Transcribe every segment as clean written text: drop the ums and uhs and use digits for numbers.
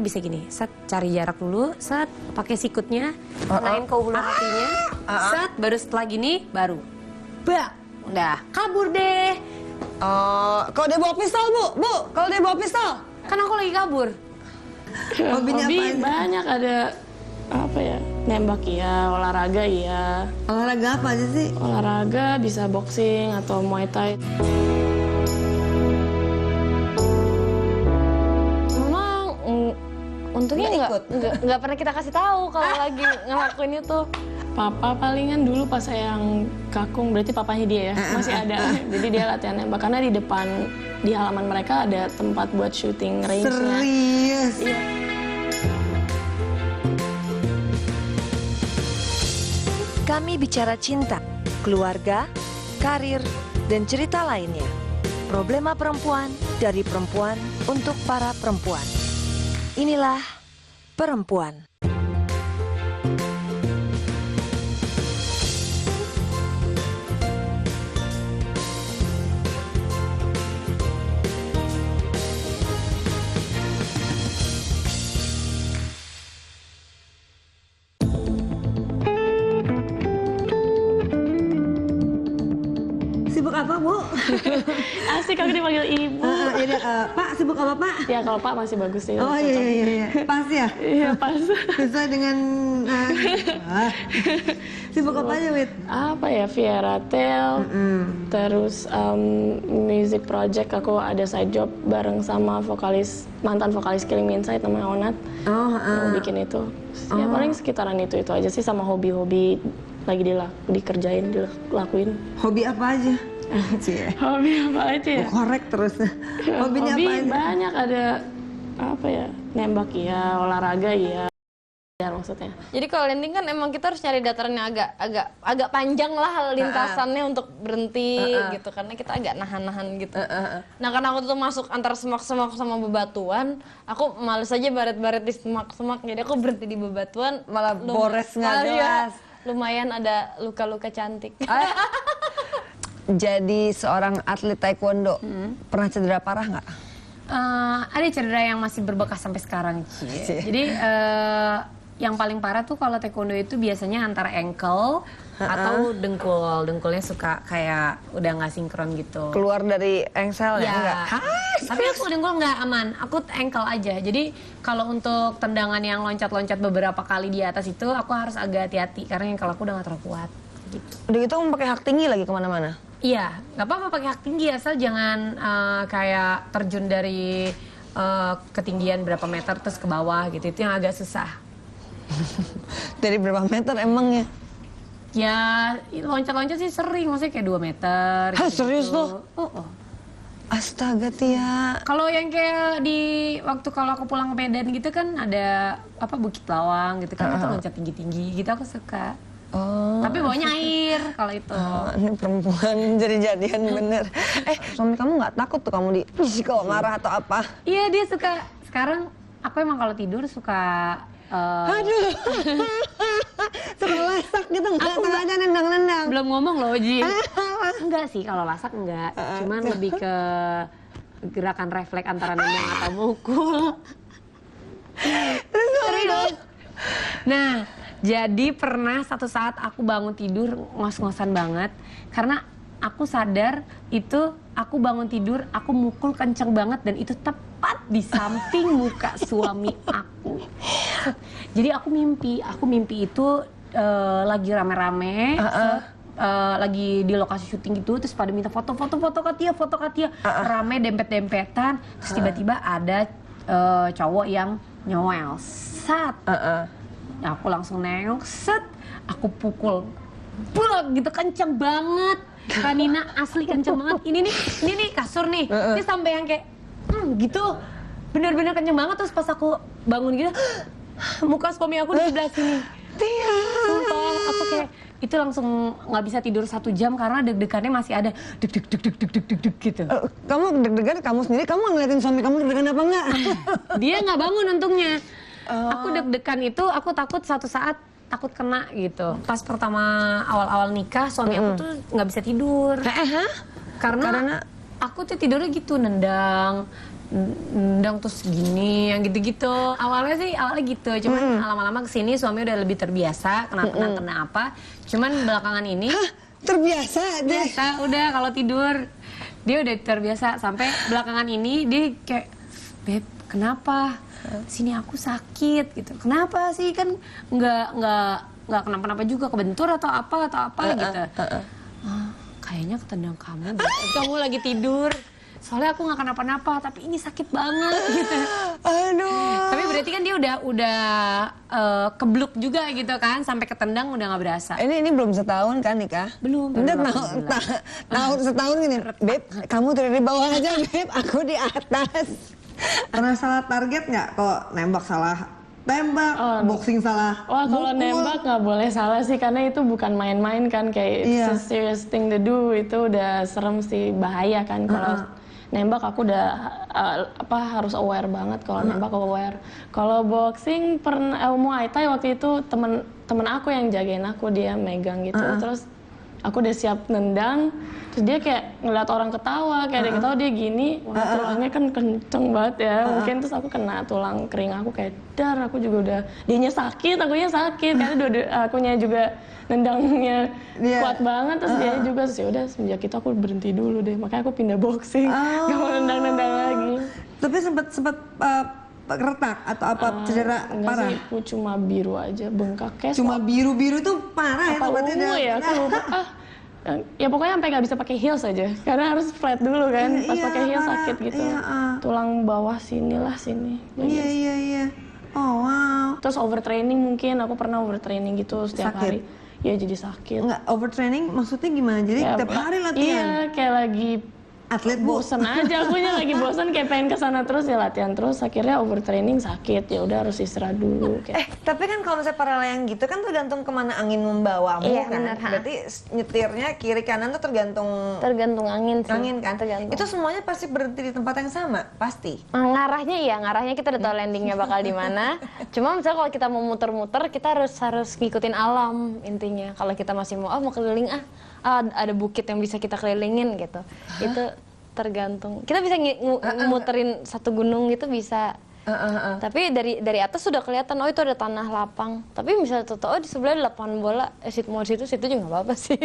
bisa gini, set cari jarak dulu, set pakai sikutnya, kenain ke hulu hatinya, set baru setelah gini baru, udah kabur deh. Kalau dia bawa pistol, Bu, kalau dia bawa pistol. Kan aku lagi kabur. Hobinya Hobi apa aja? banyak, ada apa ya, nembak iya, olahraga iya. Olahraga apa aja sih? Olahraga bisa boxing atau muay thai. Memang untungnya nggak pernah kita kasih tahu kalau lagi ngelakuin itu. Papa palingan dulu pas saya yang kakung, berarti papanya dia ya, masih ada. Jadi dia latihan nembak, karena di depan, di halaman mereka ada tempat buat shooting range-nya. Serius? Iya. Kami bicara cinta, keluarga, karir, dan cerita lainnya. Problema perempuan dari perempuan untuk para perempuan. Inilah Perempuan. Sibuk apa, Bu? Asik aku dipanggil ibu. Pak, sibuk apa, Pak? Ya kalau Pak masih bagus sih. Oh iya. Pas ya? Iya pas. Sesuai dengan... Sibuk apa aja, Wit? Apa ya, Viera Tail, terus music project, aku ada side job bareng sama mantan vokalis Killing Me Inside namanya Onat. Mau bikin itu. Ya paling sekitaran itu aja sih, sama hobi-hobi lagi dikerjain, dilakuin. Hobi apa aja? Hobi apa aja ya? Korek terus. Hobinya Hobi apa aja? banyak, ada apa ya, nembak iya, olahraga iya. Ya, maksudnya. Jadi kalau landing kan emang kita harus nyari datarannya agak panjang lah lintasannya untuk berhenti gitu, karena kita agak nahan-nahan gitu. Nah karena aku tuh masuk antara semak-semak sama bebatuan, aku males aja baret-baret di semak-semak, jadi aku berhenti di bebatuan. Malah bores nggak jelas. Lumayan ada luka-luka cantik. Jadi seorang atlet taekwondo, pernah cedera parah nggak? Ada cedera yang masih berbekas sampai sekarang. Jadi yang paling parah tuh kalau taekwondo itu biasanya antara ankle atau dengkul. Dengkulnya suka kayak udah nggak sinkron gitu. Keluar dari engsel ya? Enggak? Tapi aku dengkul nggak aman, aku ankle aja. Jadi kalau untuk tendangan yang loncat-loncat beberapa kali di atas itu aku harus agak hati-hati karena ankle aku udah nggak terlalu kuat. Gitu. Udah gitu kamu pakai hak tinggi lagi kemana-mana? Iya, nggak apa-apa pakai hak tinggi asal jangan kayak terjun dari ketinggian berapa meter terus ke bawah gitu. Itu yang agak susah. Dari berapa meter emangnya? Ya loncat-loncat sih sering, maksudnya kayak 2 meter. Hah, gitu. serius tuh? Astaga Tia. Kalau yang kayak di waktu kalau aku pulang ke Medan gitu kan ada apa Bukit Lawang gitu kan, itu loncat tinggi-tinggi gitu aku suka. Tapi bawanya air kalau itu. Ini perempuan jadi jadian bener. Suami kamu nggak takut tuh kamu kalau marah atau apa? Iya dia suka. Sekarang aku emang kalau tidur suka. Aduh, suka lasak gitu nggak sengaja nendang-nendang. Belum ngomong loh Ji. Enggak sih kalau lasak enggak. Cuman lebih ke gerakan refleks antara nendang atau mukul. Serius. Nah, jadi pernah satu saat aku bangun tidur ngos-ngosan banget karena aku sadar itu aku bangun tidur aku mukul kenceng banget dan itu tepat di samping muka suami aku. Jadi aku mimpi itu lagi rame-rame, lagi di lokasi syuting gitu, terus pada minta foto Katia, rame dempet-dempetan, terus tiba-tiba ada cowok yang nyowel, Nah, aku langsung nengok, aku pukul, blok gitu kenceng banget. Kanina asli kenceng banget. Ini nih kasur nih, ini sampai yang kayak gitu, bener-bener kenceng banget. Terus pas aku bangun gitu, muka suami aku di sebelah sini. Sumpah, aku kayak itu langsung nggak bisa tidur 1 jam karena deg-degannya masih ada deg gitu. Kamu deg-degan kamu sendiri, kamu ngeliatin suami kamu deg-degan apa enggak? Dia nggak bangun untungnya. Aku deg-degan itu, aku takut satu saat takut kena gitu. Pas pertama awal-awal nikah, suami aku tuh nggak bisa tidur. Karena aku tuh tidurnya gitu, nendang, nendang terus gini, yang gitu-gitu. Awalnya gitu, cuman lama-lama kesini suami udah lebih terbiasa kena apa. Cuman belakangan ini Terbiasa deh. biasa udah kalau tidur dia udah terbiasa, sampai belakangan ini dia kayak, Beb, kenapa? Sini aku sakit gitu. Kenapa sih, kan nggak kenapa-napa juga, kebentur atau apa gitu. Kayaknya ketendang kamu, Beb. Kamu lagi tidur. Soalnya aku nggak kenapa-napa, tapi ini sakit banget gitu. Aduh. Tapi berarti kan dia udah kebluk juga gitu kan, sampai ketendang udah nggak berasa. Ini belum setahun kan nikah? Belum. Bener, baru 8 bulan. tahun setahun gini. Beb, kamu tidur di bawah aja, Beb. Aku di atas. Pernah salah target nggak? Kalau nembak salah tembak, boxing salah Wah, kalau mukul. nembak nggak boleh salah sih, karena itu bukan main-main kan, kayak it's a serious thing to do. Itu udah serem sih, bahaya kan. Kalau nembak aku udah harus aware banget. Kalau nembak aku aware. Kalau boxing pernah Muay Thai waktu itu temen aku yang jagain aku, dia megang gitu. Terus aku udah siap nendang, terus dia kayak ngeliat orang ketawa, kayak dia ketawa, dia gini, wah tulangnya kan kenceng banget ya, mungkin terus aku kena tulang kering aku kayak dar, aku juga udah, dianya sakit, akunya sakit, karena akunya juga nendangnya kuat banget, terus dia juga, terus yaudah semenjak itu aku berhenti dulu deh, makanya aku pindah boxing, gak mau nendang-nendang lagi. Tapi sempet retak atau apa cedera Enggak parah? sih, aku cuma biru aja, bengkak kayak Cuma biru-biru tuh parah apa ya? Berarti ungu ya, aku lupa. Ya pokoknya sampai nggak bisa pakai heels aja, karena harus flat dulu kan. Pas pakai heels sakit gitu. Tulang bawah sini. Iya. Oh wow. Terus overtraining mungkin, aku pernah overtraining gitu setiap Sakit? hari. Ya jadi sakit. Enggak, overtraining maksudnya gimana? Jadi Kayak tiap hari latihan? Iya, kayak lagi Atlet bu? bosen aja, akunya lagi bosen kayak pengen kesana terus ya latihan terus, akhirnya overtraining sakit, ya udah harus istirahat dulu. Kayak. Tapi kan kalau misalnya para layang gitu kan tergantung kemana angin membawamu Iya, kan? bener, ha. Berarti nyetirnya kiri kanan tuh tergantung Tergantung angin sih. angin kan? Tergantung. Itu semuanya pasti berhenti di tempat yang sama? Pasti? Ngarahnya kita udah tahu landingnya bakal di mana. Cuma misalnya kalau kita mau muter-muter, kita harus ngikutin alam intinya. Kalau kita masih mau keliling ada bukit yang bisa kita kelilingin gitu. Itu tergantung. Kita bisa muterin satu gunung gitu bisa. Tapi dari atas sudah kelihatan, oh itu ada tanah lapang. Tapi misalnya di sebelah ada lapangan bola, situ juga nggak apa-apa sih.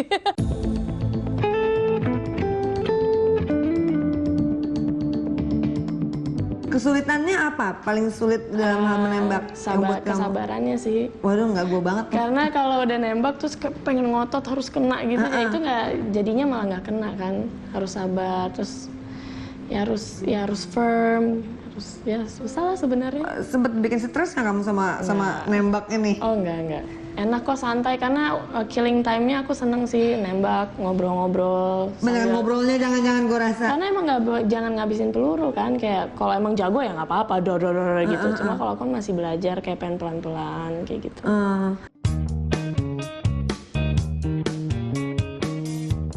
Kesulitannya apa? Paling sulit dalam hal menembak? yang buat kamu? Kesabarannya sih. Waduh, nggak gue banget. Karena kalau udah nembak terus pengen ngotot harus kena gitu, ya itu nggak, jadinya malah nggak kena kan. Harus sabar, terus ya harus firm, harus ya susah lah sebenarnya. Sempet bikin stres nggak kamu sama nembak ini? Oh enggak. Enak kok, santai, karena killing time-nya aku seneng sih, nembak, ngobrol-ngobrol. Beneran ngobrolnya jangan-jangan gue rasa. Karena emang jangan ngabisin peluru kan, kayak kalau emang jago ya nggak apa-apa, dor gitu. Cuma kalau aku masih belajar, kayak pengen pelan-pelan kayak gitu.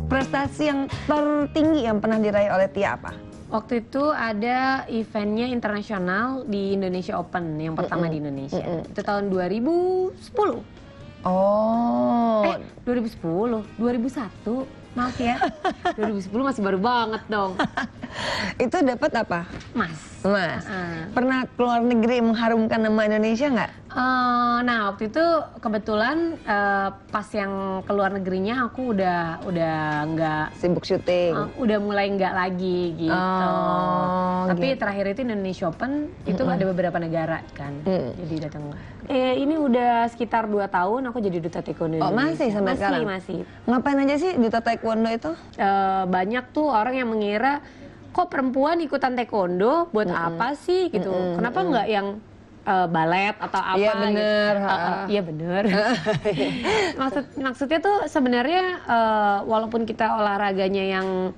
Prestasi yang tertinggi yang pernah diraih oleh Tia apa? Waktu itu ada eventnya internasional di Indonesia Open, yang pertama di Indonesia. Itu tahun 2010. Oh. 2010, 2001. Maaf ya, 2010 masih baru banget dong. Itu dapat apa? Mas. Pernah keluar negeri mengharumkan nama Indonesia nggak? Nah waktu itu kebetulan pas yang keluar negerinya aku udah nggak Sibuk syuting. udah mulai nggak lagi gitu. Tapi terakhir itu Indonesia Open itu ada beberapa negara kan, jadi datang. Ini udah sekitar 2 tahun aku jadi duta taekwondo Oh Indonesia. masih sampai sekarang? Masih. Ngapain aja sih duta taekwondo itu? Banyak tuh orang yang mengira kok perempuan ikutan taekwondo buat apa sih gitu. Kenapa nggak yang balet atau apa? Iya bener. Gitu. Iya bener. Maksudnya tuh sebenarnya walaupun kita olahraganya yang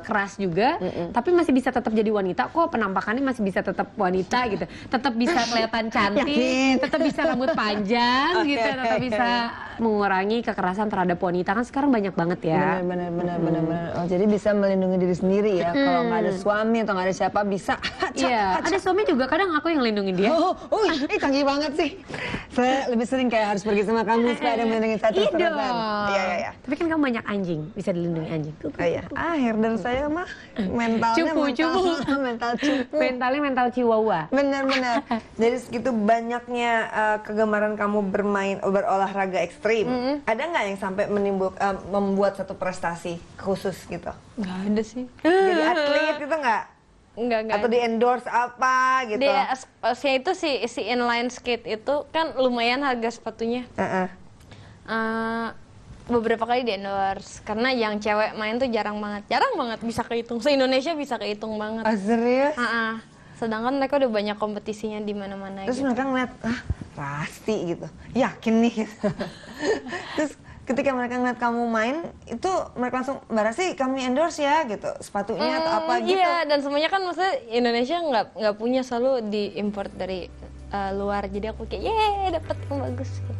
keras juga, tapi masih bisa tetap jadi wanita kok, penampakannya masih bisa tetap wanita gitu, tetap bisa kelihatan cantik, tetap bisa rambut panjang gitu, tetap bisa mengurangi kekerasan terhadap wanita, kan sekarang banyak banget ya. Bener. Oh jadi bisa melindungi diri sendiri ya, kalau nggak ada suami atau nggak ada siapa bisa. Iya, ada suami juga kadang aku yang lindungi dia. Canggih banget sih. Saya lebih sering kayak harus pergi sama kamu supaya ada melindungi saya terus-terusan. Iya. Tapi kan kamu banyak anjing, bisa dilindungi anjing. Oh iya, herder saya mah mentalnya mental cupu. Mentalnya mental chihuahua. Benar-benar. Jadi segitu banyaknya kegemaran kamu berolahraga ekstrim, ada nggak yang sampai membuat satu prestasi khusus gitu? Nggak ada sih. Jadi atlet gitu nggak? Nggak. Atau di endorse apa gitu? Dia itu si inline skate itu kan lumayan harga sepatunya. Beberapa kali di endorse karena yang cewek main tuh jarang banget bisa kehitung. Se-Indonesia bisa kehitung banget. Oh, serius? Sedangkan mereka udah banyak kompetisinya di mana-mana. Terus gitu. mereka ngeliat, pasti gitu, yakin nih. Terus ketika mereka ngeliat kamu main, itu mereka langsung, Mbak Rasi kami endorse ya gitu, sepatunya atau apa gitu. Iya, dan semuanya kan maksudnya Indonesia nggak punya, selalu diimport dari luar. Jadi aku kayak, yeay dapet yang bagus. Gitu.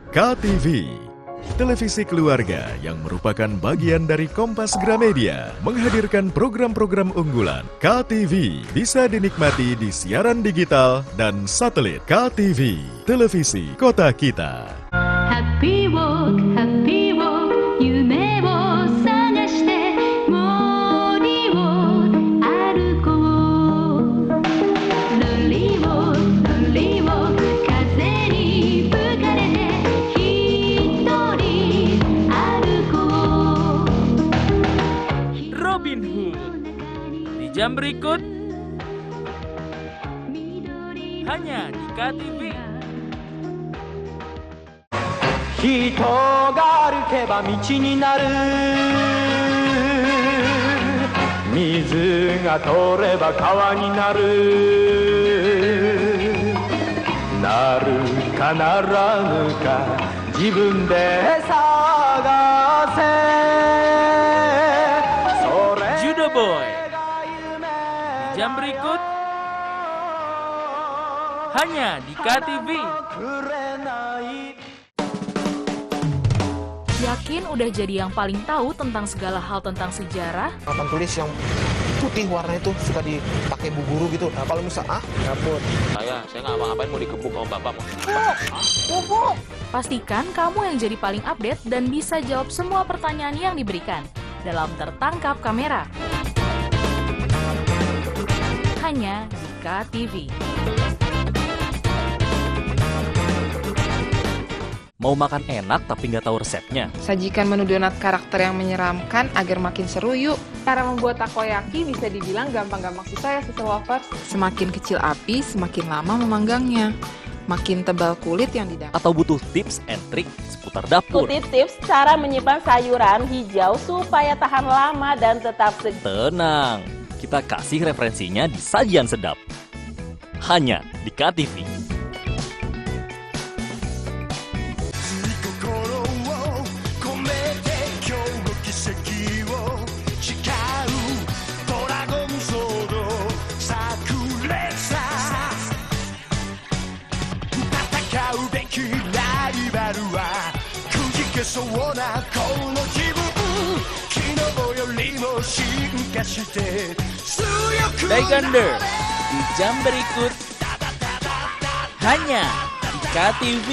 KTV, televisi keluarga yang merupakan bagian dari Kompas Gramedia, menghadirkan program-program unggulan. KTV bisa dinikmati di siaran digital dan satelit. KTV, televisi kota kita. Happy walk,夢を探して森を歩こう。ロリを風に吹かれて一人歩こう。 Robin Hood di jam berikut hanya di KTV. 人が歩けば道になる水が通れば川になるなるかならぬか自分で探せそれ Judo Boy di jam berikut hanya di KTV. Yakin udah jadi yang paling tahu tentang segala hal tentang sejarah? Papan tulis yang putih warna itu suka dipakai bu guru gitu. Nah, kalau misal dapur. Saya nggak apa-ngapain, mau dikebuk sama bapak. Pastikan kamu yang jadi paling update dan bisa jawab semua pertanyaan yang diberikan dalam Tertangkap Kamera. Hanya di KTV. Mau makan enak tapi nggak tahu resepnya? Sajikan menu donat karakter yang menyeramkan agar makin seru yuk. Cara membuat takoyaki bisa dibilang gampang-gampang susah ya, Sister Lovers. Semakin kecil api, semakin lama memanggangnya. Makin tebal kulit yang didapat. Atau butuh tips and trik seputar dapur? Ikuti tips cara menyimpan sayuran hijau supaya tahan lama dan tetap segar. Tenang, kita kasih referensinya di Sajian Sedap. Hanya di KTV. Daigunder di jam berikut hanya di KTV.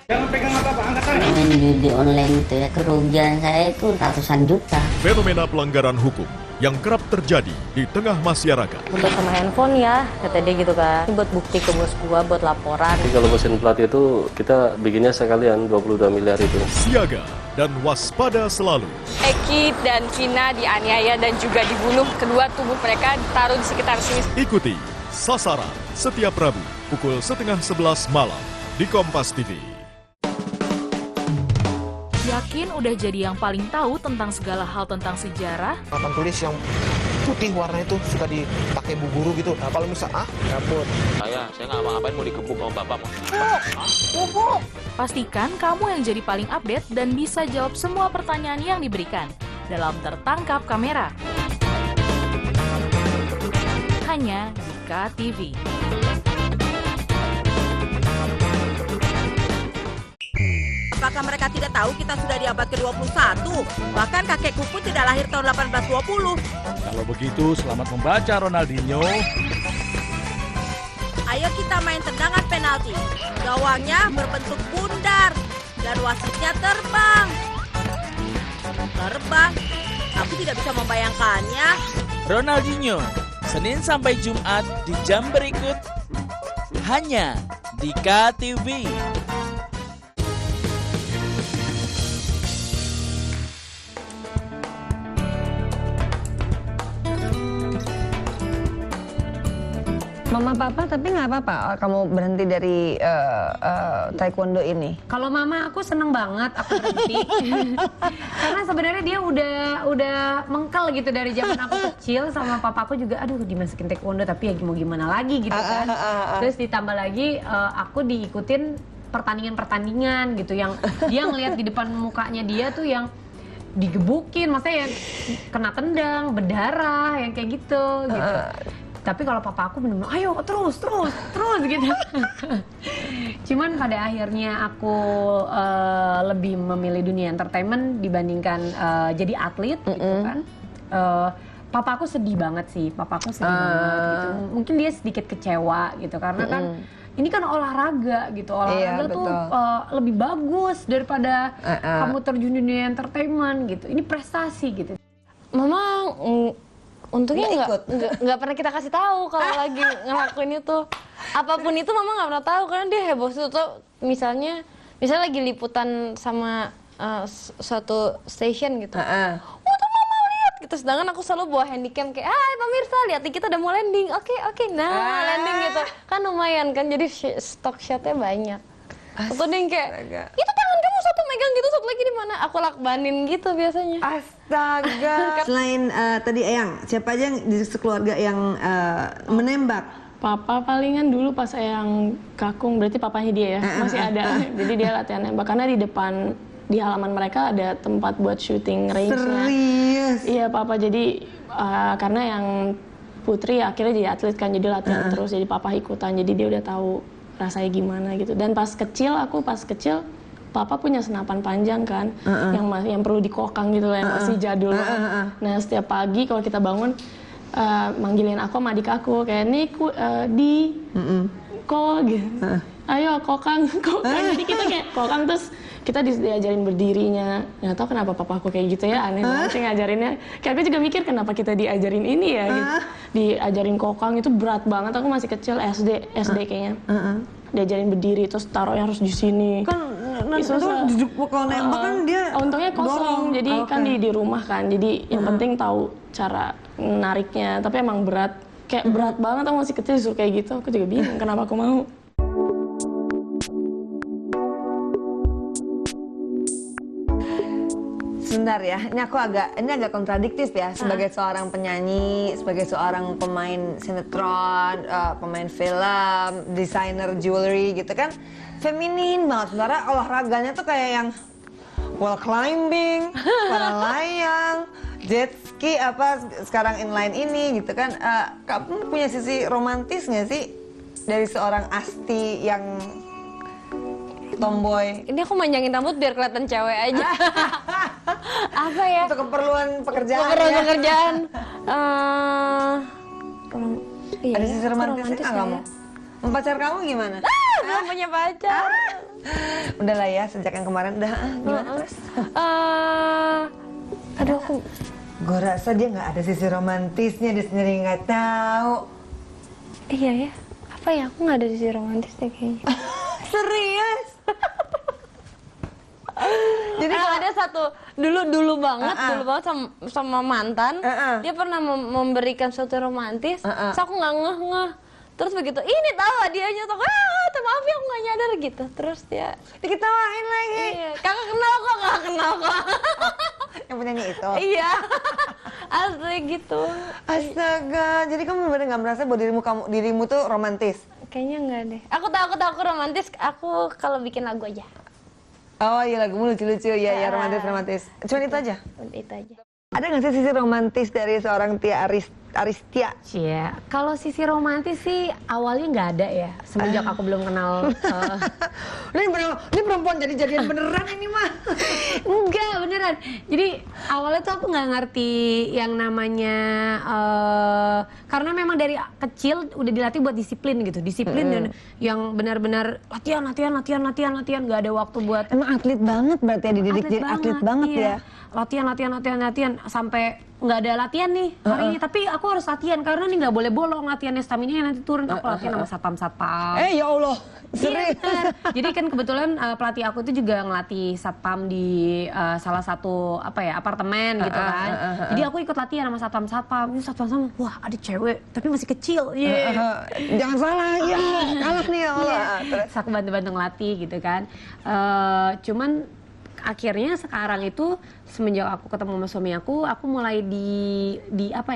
Jangan pegang apa-apa, angkat tangan. Main judi online itu ya, kerugian saya itu ratusan juta. Fenomena pelanggaran hukum yang kerap terjadi di tengah masyarakat. Untuk sama handphone ya, kata dia gitu kan. Ini buat bukti ke bos gua, buat laporan. Jadi kalau mesin plat itu kita bikinnya sekalian 22 miliar itu. Siaga dan waspada selalu. Eki dan Kina dianiaya dan juga dibunuh. Kedua tubuh mereka ditaruh di sekitar sini. Ikuti Sasaran setiap Rabu pukul 10:30 malam di Kompas TV. Yakin udah jadi yang paling tahu tentang segala hal tentang sejarah? Papan tulis yang putih warna itu suka dipakai bu guru gitu. Nah, kalau misal dapur. Saya nggak apa-ngapain, mau dikebuk sama bapak. Pastikan kamu yang jadi paling update dan bisa jawab semua pertanyaan yang diberikan dalam Tertangkap Kamera. Hanya di KTV. Apakah mereka tidak tahu kita sudah di abad ke-21? Bahkan kakekku pun tidak lahir tahun 1820. Kalau begitu, selamat membaca Ronaldinho. Ayo kita main tendangan penalti. Gawangnya berbentuk bundar dan wasitnya terbang. Terbang? Aku tidak bisa membayangkannya. Ronaldinho, Senin sampai Jumat di jam berikut hanya di KTV. Mama papa tapi nggak apa-apa kamu berhenti dari taekwondo ini? Kalau mama aku seneng banget aku berhenti. Karena sebenarnya dia udah mengkel gitu dari zaman aku kecil, sama papa aku juga aduh dimasukin taekwondo tapi ya mau gimana lagi gitu kan. Terus ditambah lagi aku diikutin pertandingan-pertandingan gitu yang dia ngelihat di depan mukanya dia tuh yang digebukin, maksudnya yang kena tendang, berdarah, yang kayak gitu. Tapi kalau papa aku benar-benar, ayo terus gitu. Cuman pada akhirnya aku lebih memilih dunia entertainment dibandingkan jadi atlet gitu kan. Papa aku sedih banget sih, banget gitu. Mungkin dia sedikit kecewa gitu karena kan ini kan olahraga gitu, olahraga tuh lebih bagus daripada kamu terjun di dunia entertainment gitu. Ini prestasi gitu. Mama untungnya nggak pernah kita kasih tahu kalau lagi ngelakuin itu. Apapun itu mama nggak pernah tahu karena dia heboh tuh. Misalnya lagi liputan sama suatu station gitu. Tuh mama lihat gitu. Sedangkan aku selalu bawa handycam kayak, hai pemirsa lihat kita udah mau landing. Oke. Nah landing gitu kan lumayan kan. Jadi stock shotnya banyak. Atau dia kayak, itu tangan kamu satu megang gitu, satu lagi di mana? Aku lakbanin gitu biasanya. Astaga. Selain tadi Eyang, siapa aja yang di sekeluarga yang menembak? Papa palingan dulu pas Eyang kakung, berarti papanya dia ya, masih ada. Jadi dia latihan nembak, karena di halaman mereka ada tempat buat shooting range-nya. Serius? Iya papa, jadi karena yang putri akhirnya jadi atlet kan, jadi latihan terus, jadi papa ikutan, jadi dia udah tahu rasanya gimana gitu. Dan pas kecil papa punya senapan panjang kan, yang perlu dikokang gitu lah, yang masih jadul banget. Nah setiap pagi kalau kita bangun manggilin aku sama adik aku kayak nih kok gitu. Ayo kokang. Jadi kita kayak kokang, terus kita diajarin berdirinya. Nggak tahu kenapa papa aku kayak gitu ya, aneh banget sih ngajarinnya. Kayak aku juga mikir kenapa kita diajarin ini ya gitu. Diajarin kokang itu berat banget, aku masih kecil, SD kayaknya. Diajarin berdiri, terus taruhnya harus di sini. Kan kalau nembak kan dia untungnya kosong, jadi kan di rumah kan. Jadi yang penting tahu cara nariknya, tapi emang berat. Kayak berat banget, aku masih kecil disuruh kayak gitu. Aku juga bingung kenapa aku mau. Sebentar ya, ini agak kontradiktif ya, sebagai seorang penyanyi, sebagai seorang pemain sinetron, pemain film, desainer jewelry gitu kan, feminin banget. Sebenarnya olahraganya tuh kayak yang wall climbing, para layang, jet ski, sekarang inline ini gitu kan. Kamu punya sisi romantis nggak sih dari seorang Asti yang tomboy? Ini aku manjangin rambut biar kelihatan cewek aja. Apa ya? Untuk keperluan pekerjaan. Iya, ada sisi romantisnya nggak kamu? Pacar kamu gimana? Belum punya pacar. Udahlah ya, sejak yang kemarin udah gimana terus? Aduh, gue rasa dia nggak ada sisi romantisnya, dia sendiri nggak tahu. Iya ya, apa ya? Aku nggak ada sisi romantisnya kayaknya. Serius? Jadi ada satu dulu banget sama mantan, dia pernah memberikan sesuatu romantis, so aku nggak ngeh. Terus begitu, ini tahu hadiahnya tuh, maaf ya aku nggak nyadar gitu. Terus dia diketawain lagi. Iya, kakak kenal kok. Yang penyanyi itu? Iya. Asli gitu. Astaga, jadi kamu bener nggak merasa bahwa dirimu tuh romantis? Kayaknya enggak deh. Aku tahu aku romantis. Aku kalau bikin lagu aja. Oh iya, lagumu lucu-lucu ya, romantis. Cuma itu aja. Itu aja. Ada nggak sih sisi romantis dari seorang Tia Aristia. Iya, kalau sisi romantis sih awalnya nggak ada ya, semenjak aku belum kenal. Ini perempuan jadi-jadian beneran ini mah. Enggak, beneran. Jadi awalnya tuh aku nggak ngerti yang namanya, karena memang dari kecil udah dilatih buat disiplin gitu, disiplin dan yang benar-benar latihan, nggak ada waktu buat. Emang atlet banget berarti ya, dididik jadi atlet banget iya. ya. Latihan sampai nggak ada latihan nih hari ini, tapi aku harus latihan karena nih nggak boleh bolong latihannya, stamina nanti turun. Aku latihan sama satpam. Ya Allah, serius. Jadi kan kebetulan pelatih aku itu juga ngelatih satpam di salah satu apartemen gitu kan. Jadi aku ikut latihan sama satpam. Ini satpam sama, wah ada cewek tapi masih kecil. Jangan salah ya, kalah nih ya Allah. Terus aku bantu-bantu ngelatih gitu kan. Cuman akhirnya sekarang itu semenjak aku ketemu sama suami aku mulai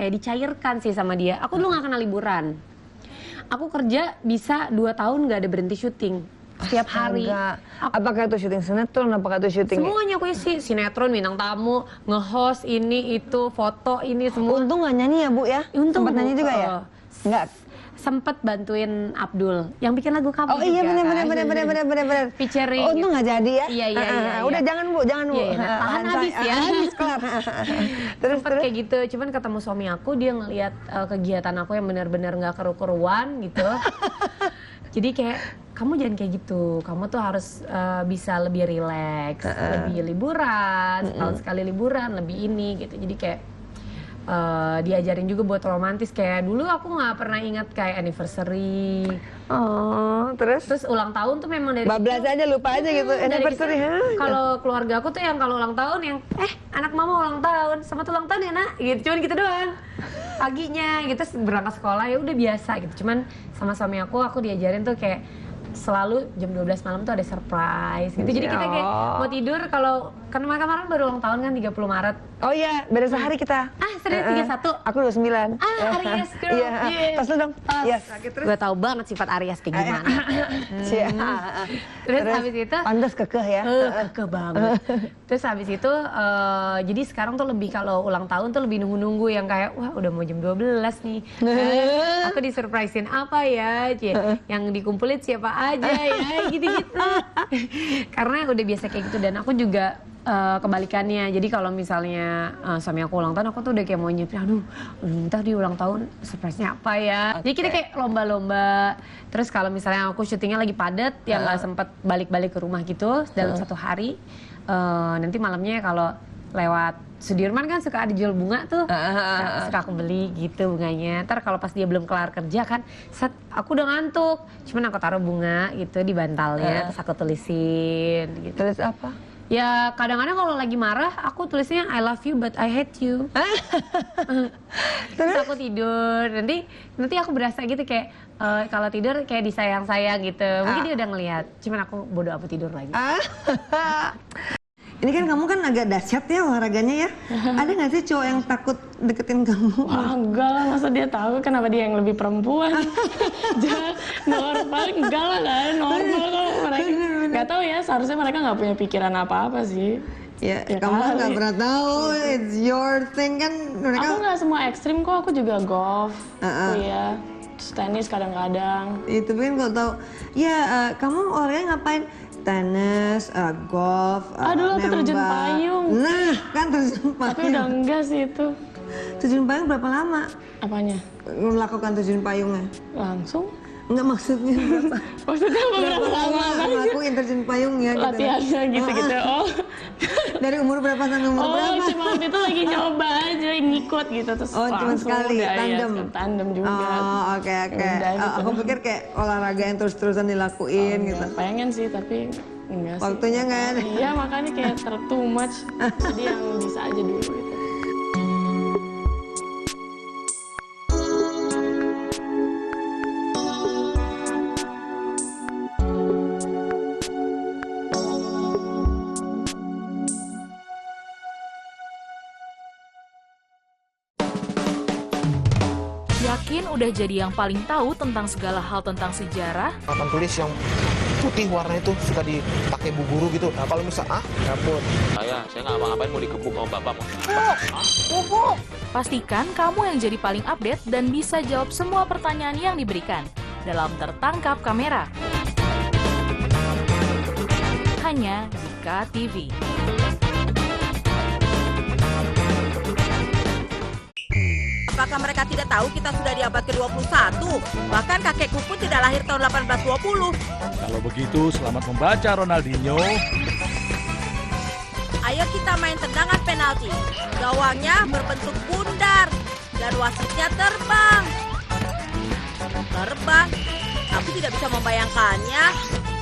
dicairkan sih sama dia. Aku dulu nggak kenal liburan. Aku kerja bisa 2 tahun nggak ada berhenti syuting. Setiap hari. Apakah itu syuting sinetron, apakah itu syuting? Semuanya aku isi, sinetron, bintang tamu, nge-host ini itu, foto ini semua. Untung nggak nyanyi ya Bu ya? Untung sempat nyanyi juga ya? Enggak. Sempet bantuin Abdul yang bikin lagu kamu. Oh iya benar. Featuring. Untung nggak jadi ya? Iya. Udah jangan Bu. Tahan habis ya. Habis kelar. Terus kayak gitu. Cuman ketemu suami aku, dia ngelihat kegiatan aku yang benar-benar nggak keru-keruan gitu. Jadi kayak, kamu jangan kayak gitu. Kamu tuh harus bisa lebih rileks, lebih liburan, setahun sekali liburan, lebih ini gitu. Jadi kayak diajarin juga buat romantis. Kayak dulu aku nggak pernah ingat kayak anniversary. Terus ulang tahun tuh memang dari bablas aja, lupa aja gitu anniversary. Kalau keluarga aku tuh yang kalau ulang tahun yang anak mama ulang tahun, selamat ulang tahun ya nak, gitu. Cuman gitu doang. Paginya gitu berangkat sekolah ya udah biasa gitu. Cuman sama suami aku diajarin tuh kayak selalu jam 12 malam tuh ada surprise gitu. Jadi kita kayak mau tidur, kalau kan kemarin baru ulang tahun kan 30 Maret. Oh iya, beda sehari kita. Serius 31. Aku 29. Aries girl. Iya. Tas lu dong. Yes. Gue tahu banget sifat Aries kayak gimana. Terus habis itu pantas kekeh ya. Kekeh banget. Terus habis itu jadi sekarang tuh lebih kalau ulang tahun tuh lebih nunggu-nunggu yang kayak wah udah mau jam 12 nih. Aku disurprisein apa ya? Yang dikumpulin siapa aja ya gitu-gitu. Karena udah biasa kayak gitu, dan aku juga kebalikannya. Jadi kalau misalnya suami aku ulang tahun, aku tuh udah kayak mau nyiapin, aduh ntar di ulang tahun surprise-nya apa ya. Jadi kita kayak lomba-lomba. Terus kalau misalnya aku syutingnya lagi padat, yang gak sempet balik-balik ke rumah gitu dalam satu hari, nanti malamnya kalau lewat Sudirman kan suka ada jual bunga tuh, suka aku beli gitu bunganya. Ntar kalau pas dia belum kelar kerja kan, aku udah ngantuk, cuman aku taruh bunga gitu di bantalnya, terus aku tulisin gitu. Tulis apa? Ya kadang-kadang kalau lagi marah aku tulisnya I love you but I hate you. Terus aku tidur, nanti aku berasa gitu kayak kalau tidur kayak disayang-sayang gitu. Mungkin dia udah ngelihat, cuman aku bodo amat tidur lagi. Ini kan kamu kan agak dahsyat ya olahraganya ya. Ada nggak sih cowok yang takut deketin kamu? Wah, enggak lah, masa dia tahu kenapa dia yang lebih perempuan. Normal, enggak lah kan, normal kalau mereka. Nggak tahu ya, seharusnya mereka nggak punya pikiran apa-apa sih. Ya kamu kan nggak pernah tahu, it's your thing kan. Mereka... Aku nggak semua ekstrim kok, aku juga golf, ya. Terus tenis kadang-kadang. Itu kan kalau tahu. Ya, kamu olahraga ngapain? Tenis, golf, dulu aku terjun payung. Nah, kan terjun payung. Tapi udah enggak sih itu. Terjun payung berapa lama? Apanya? Melakukan terjun payungnya? Langsung? Enggak, maksudnya berapa? Maksudnya berapa lama? Ngelakuin terjun payungnya gitu. Latihannya gitu-gitu, Dari umur berapa sampai umur berapa? Oh, cuma waktu itu lagi nyoba aja, ngikut gitu. Terus cuma sekali, tandem? Ya, tandem juga. Oh, oke. Gitu. Aku pikir kayak olahraga yang terus-terusan dilakuin gitu. Pengen sih, tapi enggak sih. Waktunya nggak ada? Iya, makanya kayak too much. Jadi yang bisa aja dulu gitu. Yakin udah jadi yang paling tahu tentang segala hal tentang sejarah? Papan tulis yang putih warnanya tuh suka dipakai bu guru gitu. Nah kalau misal dapur. Saya nggak ngapa-ngapain mau digebuk sama bapak. Pastikan kamu yang jadi paling update dan bisa jawab semua pertanyaan yang diberikan dalam Tertangkap Kamera. Hanya di KTV. Apakah mereka tidak tahu kita sudah di abad ke-21? Bahkan kakekku pun tidak lahir tahun 1820. Kalau begitu, selamat membaca Ronaldinho. Ayo kita main tendangan penalti. Gawangnya berbentuk bundar dan wasitnya terbang. Terbang? Aku tidak bisa membayangkannya.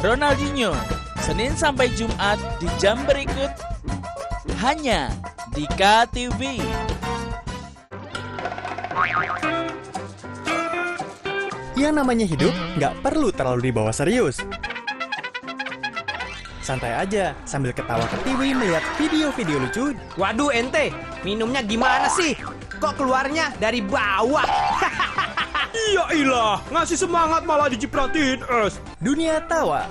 Ronaldinho, Senin sampai Jumat di jam berikut. Hanya di KTV. Yang namanya hidup nggak perlu terlalu dibawa serius. Santai aja sambil ketawa ke TV melihat video-video lucu. Waduh ente, minumnya gimana sih? Kok keluarnya dari bawah? Iya ilah, ngasih semangat malah dicipratin es. Dunia tawa.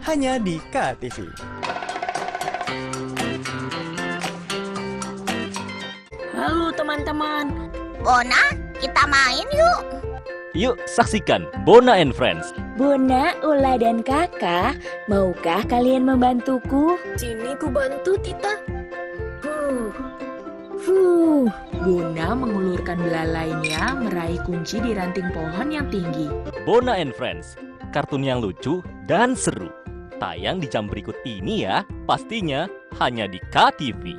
Hanya di KTV. Halo teman-teman. Bona, kita main yuk. Yuk saksikan Bona and Friends. Bona, Ula, dan Kakak, maukah kalian membantuku? Sini ku bantu, Tita. Bona mengulurkan belalainya meraih kunci di ranting pohon yang tinggi. Bona and Friends, kartun yang lucu dan seru. Tayang di jam berikut ini ya, pastinya hanya di KTV.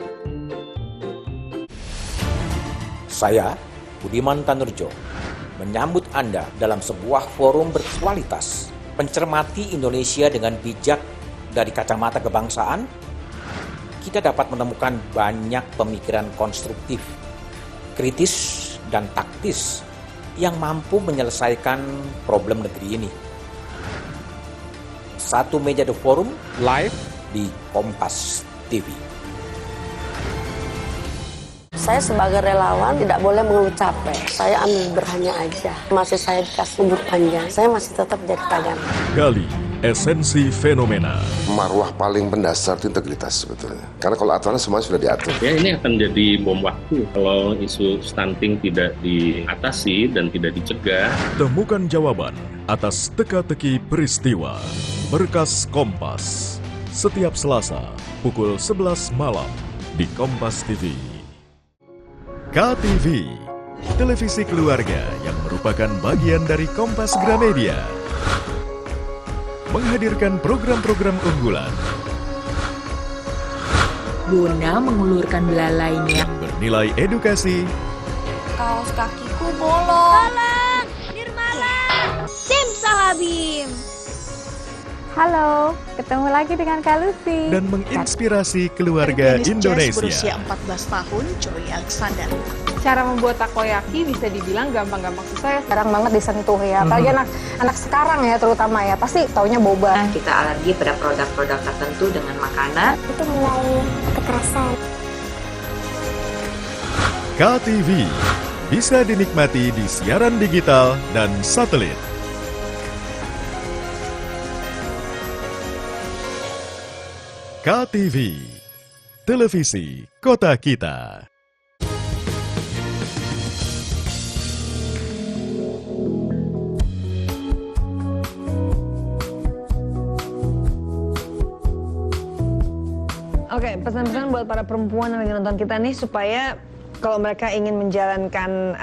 Saya, Budiman Tanurjo, menyambut Anda dalam sebuah forum berkualitas, mencermati Indonesia dengan bijak dari kacamata kebangsaan. Kita dapat menemukan banyak pemikiran konstruktif, kritis, dan taktis yang mampu menyelesaikan problem negeri ini. Satu meja The Forum live di Kompas TV. Saya sebagai relawan tidak boleh mengeluh capek. Saya ambil berhanya aja. Masih saya dikasih umur panjang, saya masih tetap jadi tagana. Gali esensi fenomena. Marwah paling mendasar itu integritas sebetulnya. Karena kalau aturan semua sudah diatur. Ya ini akan jadi bom waktu kalau isu stunting tidak diatasi dan tidak dicegah. Temukan jawaban atas teka-teki peristiwa. Berkas Kompas. Setiap Selasa pukul 11 malam di Kompas TV. KTV, televisi keluarga yang merupakan bagian dari Kompas Gramedia, menghadirkan program-program unggulan. Bona mengulurkan belalainya yang bernilai edukasi. Kaos kakiku bolong. Tolong, Nirmala. Simsalabim. Halo, ketemu lagi dengan Kak Lucy. Dan menginspirasi keluarga Indonesia. Berusia 14 tahun, Joy Alexander. Cara membuat takoyaki bisa dibilang gampang-gampang susah ya. Jarang banget disentuh ya. Apalagi anak sekarang ya terutama ya. Pasti taunya boba. Kita alergi pada produk-produk tertentu dengan makanan. Itu mulai kekerasan. KTV bisa dinikmati di siaran digital dan satelit. KTV, televisi kota kita. Oke, pesan-pesan buat para perempuan yang lagi nonton kita nih supaya kalau mereka ingin menjalankan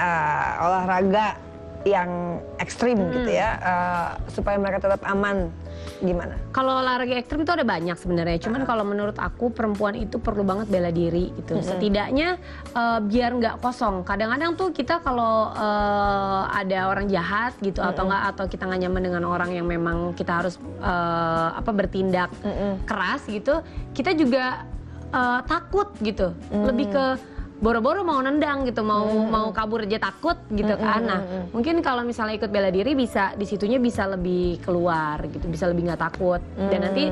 olahraga yang ekstrim gitu ya, supaya mereka tetap aman. Gimana? Kalau olahraga ekstrim itu ada banyak sebenarnya. Cuman kalau menurut aku perempuan itu perlu banget bela diri gitu. Setidaknya biar nggak kosong. Kadang-kadang tuh kita kalau ada orang jahat gitu atau kita nggak nyaman dengan orang yang memang kita harus bertindak keras gitu. Kita juga takut gitu. Lebih ke boro-boro mau nendang gitu, mau kabur aja takut gitu kan. Nah, mungkin kalau misalnya ikut bela diri bisa disitunya bisa lebih keluar gitu, bisa lebih nggak takut. Dan nanti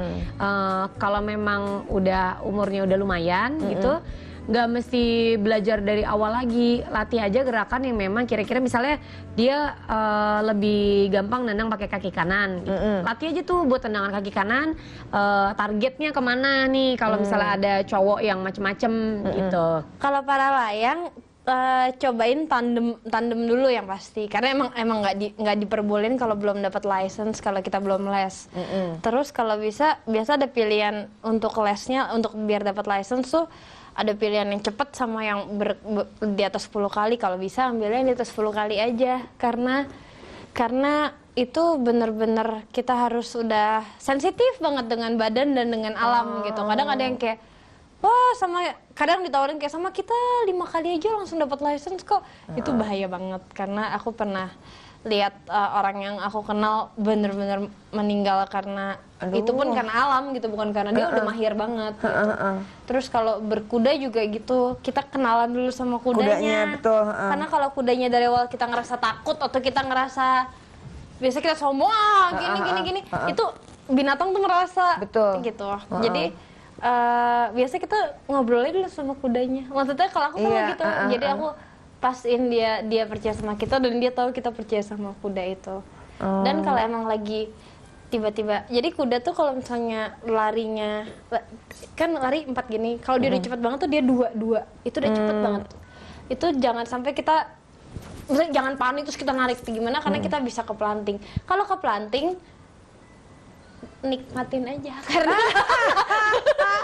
kalau memang udah umurnya udah lumayan gitu, nggak mesti belajar dari awal lagi, latih aja gerakan yang memang kira-kira misalnya dia lebih gampang nendang pakai kaki kanan, gitu. Latih aja tuh buat tendangan kaki kanan, targetnya kemana nih kalau misalnya ada cowok yang macem-macem gitu. Kalau para layang cobain tandem dulu yang pasti, karena emang nggak diperbolehin kalau belum dapat license, kalau kita belum les. Terus kalau biasa ada pilihan untuk lesnya, untuk biar dapat license tuh ada pilihan yang cepat sama yang di atas 10 kali. Kalau bisa ambilnya yang di atas 10 kali aja, karena itu bener-bener kita harus udah sensitif banget dengan badan dan dengan alam gitu. Kadang ada yang kayak wah, kadang ditawarin kayak sama kita 5 kali aja langsung dapat license kok. Itu bahaya banget, karena aku pernah lihat orang yang aku kenal bener-bener meninggal karena itu pun karena alam gitu, bukan karena dia udah mahir banget gitu. Terus kalau berkuda juga gitu, kita kenalan dulu sama kudanya. Betul. Karena kalau kudanya dari awal kita ngerasa takut atau kita ngerasa biasa kita sombong gini, itu binatang tuh ngerasa gitu. Jadi biasa kita ngobrolin dulu sama kudanya. Maksudnya kalau aku tuh gitu, jadi aku pastiin dia percaya sama kita dan dia tahu kita percaya sama kuda itu. Dan kalau emang lagi tiba-tiba, jadi kuda tuh kalau misalnya larinya kan lari 4 gini, kalau dia udah cepet banget tuh dia 2, itu udah cepet banget. Itu jangan sampai kita, misalnya jangan panik terus kita narik gimana, karena kita bisa keplanting. Kalau keplanting nikmatin aja, karena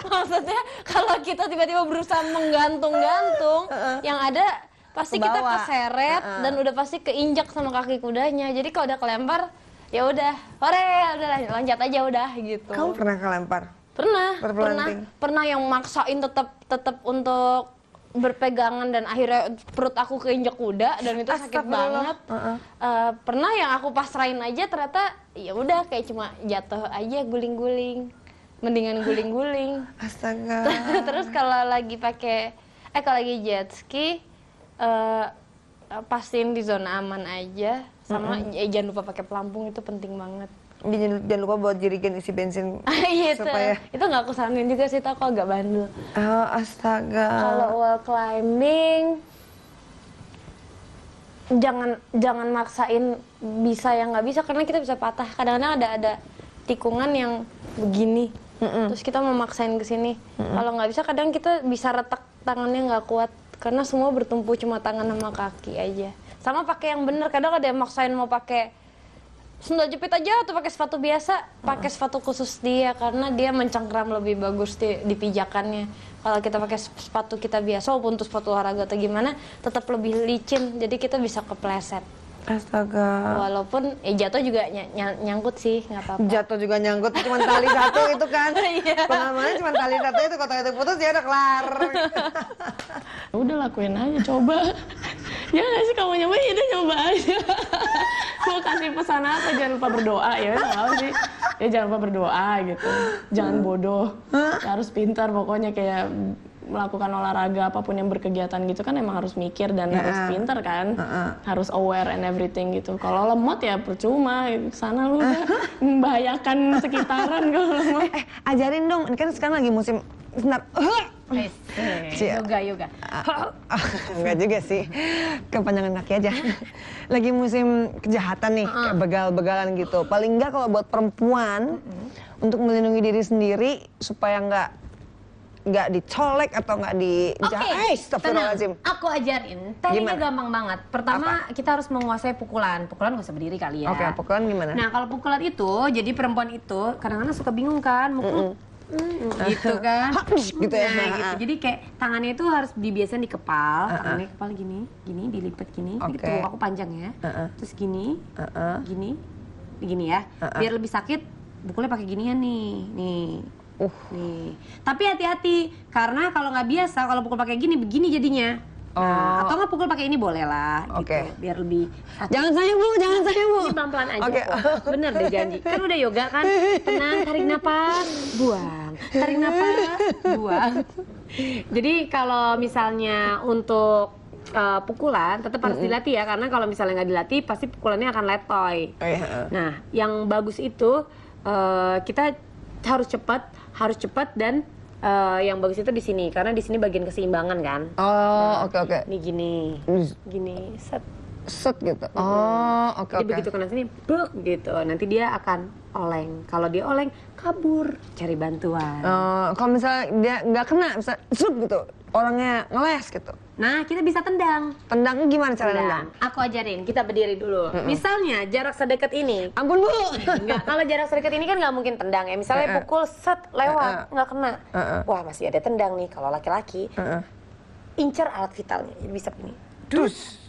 maksudnya kalau kita tiba-tiba berusaha menggantung-gantung, yang ada pasti kita keseret dan udah pasti keinjak sama kaki kudanya. Jadi kalau udah kelempar, ya udah, udah loncat aja udah gitu. Kamu pernah kelempar? Pernah yang maksain tetap untuk berpegangan dan akhirnya perut aku keinjak kuda dan itu sakit banget. Pernah yang aku pasrahin aja ternyata ya udah kayak cuma jatuh aja guling-guling, mendingan guling-guling. Astaga. Terus kalau lagi kalau lagi jet ski, pastiin di zona aman aja, sama jangan lupa pakai pelampung, itu penting banget. Jangan lupa buat jerigen isi bensin. Iya, supaya itu nggak aku saranin juga sih, aku agak bandel. Oh, astaga. Kalau wall climbing, jangan maksain bisa yang nggak bisa, karena kita bisa patah. Kadang-kadang ada tikungan yang begini, terus kita mau maksain ke sini. Kalau nggak bisa, kadang kita bisa retak tangannya nggak kuat, karena semua bertumpu cuma tangan sama kaki aja. Sama pakai yang bener, kadang ada yang maksain mau pakai sendal jepit aja atau pakai sepatu biasa, pakai sepatu khusus dia karena dia mencengkram lebih bagus di pijakannya. Kalau kita pakai sepatu kita biasa, walaupun untuk sepatu olahraga atau gimana, tetap lebih licin, jadi kita bisa kepleset. Astaga. Walaupun jatuh juga nyangkut sih, nggak apa-apa. Jatuh juga nyangkut, cuma tali satu itu kan. Pengalamannya cuma tali satu itu, kalau itu putus ya udah kelar. Udah lakuin aja, coba. Ya nggak sih, kamu nyoba ya udah coba aja. Mau kasih pesan apa, jangan lupa berdoa ya, nggak sih. Ya jangan lupa berdoa gitu, jangan bodoh, harus pintar pokoknya, kayak melakukan olahraga apapun yang berkegiatan gitu kan emang harus mikir dan harus pintar kan, harus aware and everything gitu. Kalau lemot ya percuma, sana lu udah membahayakan sekitaran kalau lemot. Ajarin dong, ini kan sekarang lagi musim senar. Yoga. Enggak juga sih, kepanjangan kaki aja. Lagi musim kejahatan nih, kayak begal-begalan gitu. Paling enggak kalau buat perempuan, untuk melindungi diri sendiri supaya nggak dicolek atau nggak Tenang, aku ajarin. Tekniknya gampang banget. Pertama, kita harus menguasai pukulan. Pukulan nggak usah berdiri kali ya. Oke, pukulan gimana? Nah, kalau pukulan itu, jadi perempuan itu kadang-kadang suka bingung kan, mukul gitu kan. Gitu ya. Nah, gitu. Jadi kayak tangannya itu harus dibiasain di kepal. Tangannya kepal gini, dilipat gini. Gitu, aku panjang ya. Terus gini, gini ya. Biar lebih sakit, pukulnya pakai ginian nih. Nih. Tapi hati-hati, karena kalau nggak biasa, kalau pukul pakai gini, begini jadinya. Nah, atau nggak pukul pakai ini boleh lah, gitu. Biar lebih. Jangan saya bu. Ini pelan-pelan aja. Bener deh janji. Kan udah yoga kan, tenang, tarik napas, buang. Tarik napas, buang. Jadi kalau misalnya untuk pukulan tetap harus dilatih ya, karena kalau misalnya nggak dilatih, pasti pukulannya akan letoy. Nah, yang bagus itu kita harus cepat dan Yang bagus itu di sini karena di sini bagian keseimbangan kan. Oh, oke. Ini gini, set gitu. Oh, oke. Jadi begitu kena sini, buk gitu. Nanti dia akan oleng. Kalau dia oleng, kabur, cari bantuan. Kalau misalnya dia nggak kena, bisa gitu, orangnya ngeles gitu. Nah, kita bisa tendang. Tendangnya gimana cara tendang? Aku ajarin, kita berdiri dulu. Misalnya jarak sedekat ini. Ampun Bu. Enggak, kalau jarak sedekat ini kan nggak mungkin tendang ya. Misalnya pukul set lewat, nggak kena. Wah, masih ada tendang nih. Kalau laki-laki, incer alat vitalnya. Jadi bisa begini. Dus.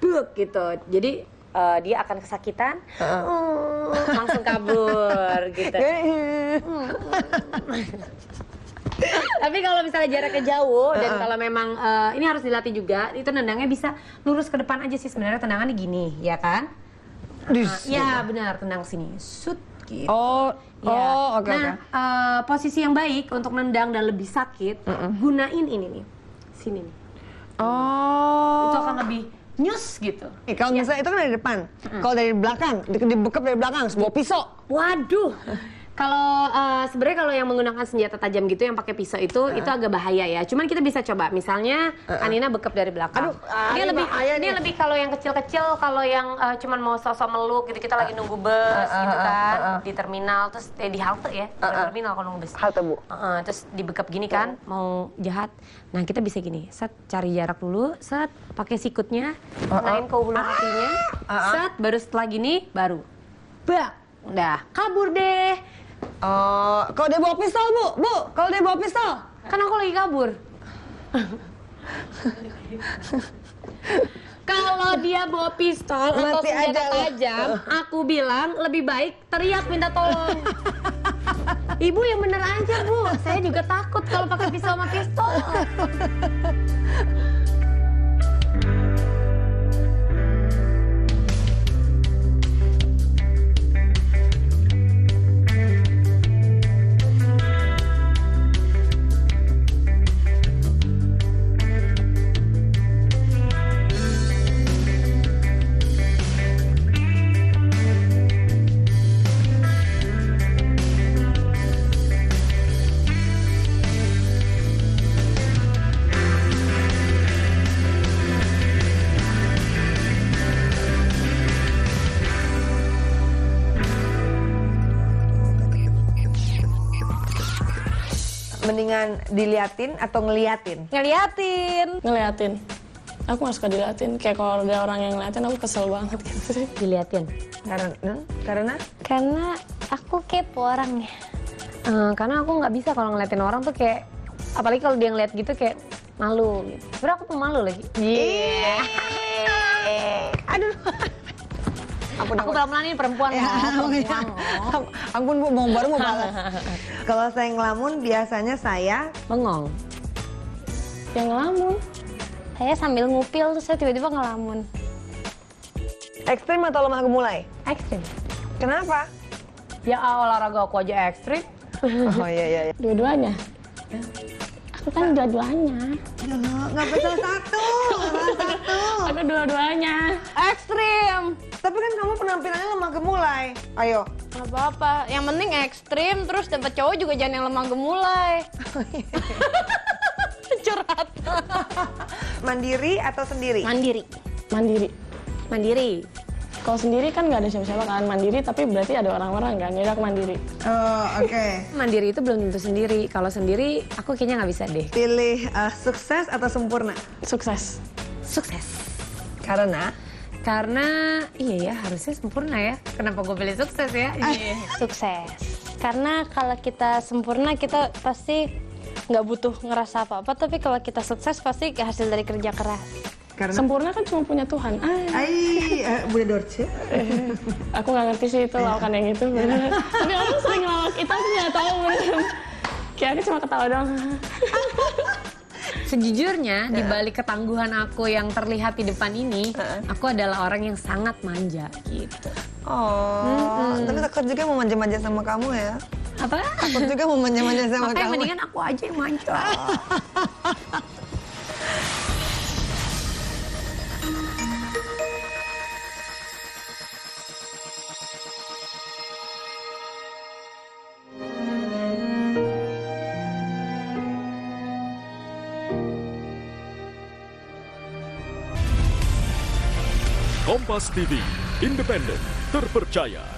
Buk gitu. Jadi dia akan kesakitan, langsung kabur gitu. Tapi kalau misalnya jaraknya jauh dan kalau memang ini harus dilatih juga, itu nendangnya bisa lurus ke depan aja sih sebenarnya tendangannya gini, ya kan? Ya benar, tendang sini, shoot gitu. Oke. Posisi yang baik untuk nendang dan lebih sakit, gunain ini nih, sini nih. Itu akan lebih nyus gitu. Kalau misalnya itu kan dari depan, kalau dari belakang, dibekap dari belakang, sebuah pisau. Waduh. Kalau sebenarnya kalau yang menggunakan senjata tajam gitu yang pakai pisau itu agak bahaya ya. Cuman kita bisa coba. Misalnya Anina bekap dari belakang. Ini lebih kalau yang kecil-kecil, kalau yang cuman mau sosok meluk gitu, kita lagi nunggu bus gitu kan di terminal, terus di halte ya, di terminal kalau nunggu bus. Halte Bu. Terus dibekap gini kan, mau jahat. Nah kita bisa gini, set cari jarak dulu, set pakai sikutnya, kenain ke hulu hatinya, set baru setelah gini baru, bak, udah kabur deh. Kalau dia bawa pistol Bu, kalau dia bawa pistol, kan aku lagi kabur. Kalau dia bawa pistol atau senjata tajam, aku bilang lebih baik teriak minta tolong. Ibu yang bener aja Bu, saya juga takut kalau pakai pisau sama pistol. Mendingan diliatin atau ngeliatin? Ngeliatin. Aku nggak suka diliatin. Kayak kalau ada orang yang ngeliatin, aku kesel banget gitu sih. Diliatin. Karena aku kepo orangnya. Karena aku nggak bisa kalau ngeliatin orang tuh kayak, apalagi kalau dia ngeliat gitu kayak malu gitu. Sebenernya aku pemalu lagi. Aduh. Aku pelan-pelan ini perempuan Ampun Bu, baru mau balas. Kalau saya ngelamun biasanya saya bengong. Yang ngelamun? Saya sambil ngupil terus saya tiba-tiba ngelamun. Ekstrim atau lemah gemulai? Ekstrim. Kenapa? Ya olahraga aku aja ekstrim. Oh iya. Dua-duanya. Aku kan dua-duanya. Nggak bisa satu. Aku dua-duanya. Ekstrim. Tapi kan kamu penampilannya lemah gemulai. Ayo. Nggak apa-apa. Yang penting ekstrim, terus dapet cowok juga jangan yang lemah gemulai. Curhat. Mandiri atau sendiri? Mandiri. Kalau sendiri kan nggak ada siapa-siapa kan. Mandiri tapi berarti ada orang-orang kan. Jadi aku mandiri. Oke. Mandiri itu belum tentu sendiri. Kalau sendiri aku kayaknya nggak bisa deh. Pilih sukses atau sempurna? Sukses. Karena iya ya harusnya sempurna ya. Kenapa gue pilih sukses ya? Sukses. Karena kalau kita sempurna kita pasti nggak butuh ngerasa apa-apa. Tapi kalau kita sukses pasti hasil dari kerja keras. Karena sempurna kan cuma punya Tuhan. Bunda Dorce. Aku nggak ngerti sih itu lawakan yang itu. Tapi orang sering lawak itu aku nggak tahu. Kayak aku cuma ketawa doang. Sejujurnya di balik ketangguhan aku yang terlihat di depan ini, aku adalah orang yang sangat manja gitu. Tapi takut juga mau manja-manja sama kamu ya. Apa? Takut juga mau manja-manja sama Makanya kamu. mendingan aku aja yang manja. Kompas TV, independen, terpercaya.